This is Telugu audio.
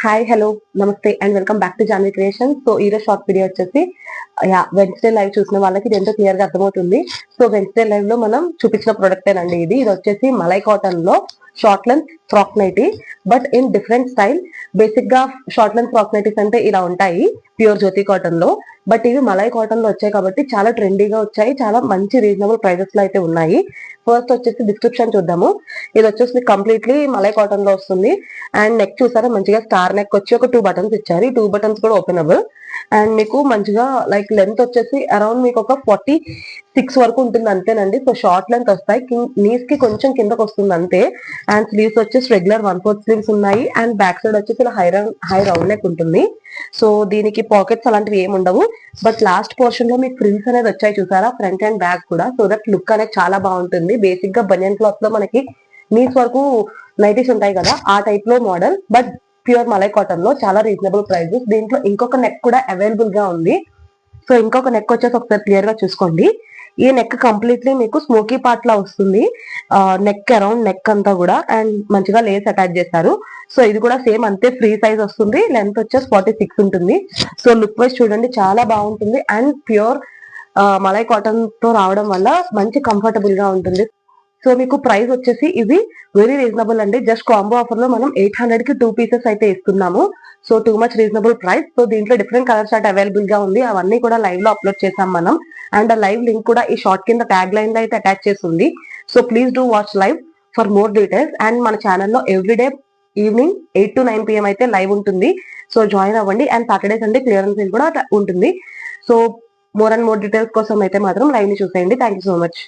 హాయ్ హలో నమస్తే and welcome back to Janhvi creation. So ఈ రోజు షార్ట్ వీడియో వచ్చేసి వెన్స్డే లైవ్ చూసిన వాళ్ళకి ఇది ఎంతో క్లియర్ గా అర్థమవుతుంది. సో వెన్స్డే లైవ్ లో మనం చూపించిన ప్రొడక్ట్ ఏనండి ఇది వచ్చేసి మలై కాటన్ లో short length frock nighty, but in different style. Basic గా షార్ట్ లెంత్ ఫ్రాక్ నైటీస్ అంటే ఇలా ఉంటాయి ప్యూర్ జ్యోతి కాటన్ లో, బట్ ఇవి మలై కాటన్ లో వచ్చాయి కాబట్టి చాలా ట్రెండీగా వచ్చాయి, చాలా మంచి రీజనబుల్ ప్రైజెస్ లో అయితే ఉన్నాయి. ఫస్ట్ వచ్చేసి డిస్క్రిప్షన్ చూద్దాము. ఇది వచ్చేసి కంప్లీట్లీ మలై కాటన్ లో వస్తుంది. అండ్ నెక్ చూసారా, మంచిగా స్టార్ నెక్ వచ్చి ఒక 2 బటన్స్ ఇచ్చారు. ఈ 2 బటన్స్ కూడా ఓపెనబుల్. అండ్ మీకు మంచిగా లైక్ లెంత్ వచ్చేసి అరౌండ్ మీకు ఒక 46 వరకు ఉంటుంది అంతేనండి. సో షార్ట్ లెంత్ వస్తాయి, నీస్ కి కొంచెం కిందకు వస్తుంది అంతే. అండ్ స్లీవ్స్ వచ్చేసి రెగ్యులర్ 1/4 స్లీవ్స్ ఉన్నాయి. అండ్ బ్యాక్ సైడ్ వచ్చేసి ఇలా హై రౌండ్ నెక్ ఉంటుంది. సో దీనికి పాకెట్స్ అలాంటివి ఏమి ఉండవు, బట్ లాస్ట్ పోర్షన్ లో మీకు ఫ్రిల్స్ అనేది వచ్చాయి చూసారా, ఫ్రంట్ అండ్ బ్యాక్ కూడా. సో దట్ లుక్ అనేది చాలా బాగుంటుంది. బేసిక్ గా బనియన్ క్లాత్ లో మనకి నీస్ వరకు నైటీస్ ఉంటాయి కదా, ఆ టైప్ లో model, but pure malai cotton లో చాలా రీజనబుల్ ప్రైజెస్. దీంట్లో ఇంకొక నెక్ కూడా అవైలబుల్ గా ఉంది. సో ఇంకొక నెక్ వచ్చేసి ఒకసారి క్లియర్ గా చూసుకోండి. ఈ నెక్ కంప్లీట్లీ మీకు స్మోకీ పార్ట్ లా వస్తుంది, నెక్ అరౌండ్ నెక్ అంతా కూడా. అండ్ మంచిగా లేస్ అటాచ్ చేశారు. సో ఇది కూడా సేమ్ అంతే, ఫ్రీ సైజ్ వస్తుంది. లెంత్ వచ్చేసి 46 ఉంటుంది. సో లుక్ వైజ్ చూడండి చాలా బాగుంటుంది. అండ్ ప్యూర్ మలై కాటన్ తో రావడం వల్ల మంచి కంఫర్టబుల్ గా ఉంటుంది. సో మీకు ప్రైస్ వచ్చేసి ఇది వెరీ రీజనబుల్ అండి. జస్ట్ కాంబో ఆఫర్ లో మనం 800 కి 2 పీసెస్ అయితే ఇస్తున్నాము. So too much reasonable price. So దీంట్లో డిఫరెంట్ కలర్ చార్ట్ అవైలబుల్ గా ఉంది, అవన్నీ కూడా లైవ్ లో అప్లోడ్ చేసాం మనం. అండ్ ఆ లైవ్ లింక్ కూడా ఈ షార్ట్ కింద ట్యాగ్ లైన్ లో అయితే అటాచ్ చేసి ఉంది. So please do watch live for more details. And మన ఛానల్లో ఎవ్రీడే ఈవినింగ్ 8 to 9 PM అయితే లైవ్ ఉంటుంది. సో జాయిన్ అవ్వండి. And Saturday Sunday clearance sale కూడా ఉంటుంది. So more and more details కోసం అయితే మాత్రం లైవ్ ని చూసేయండి. Thank you so much.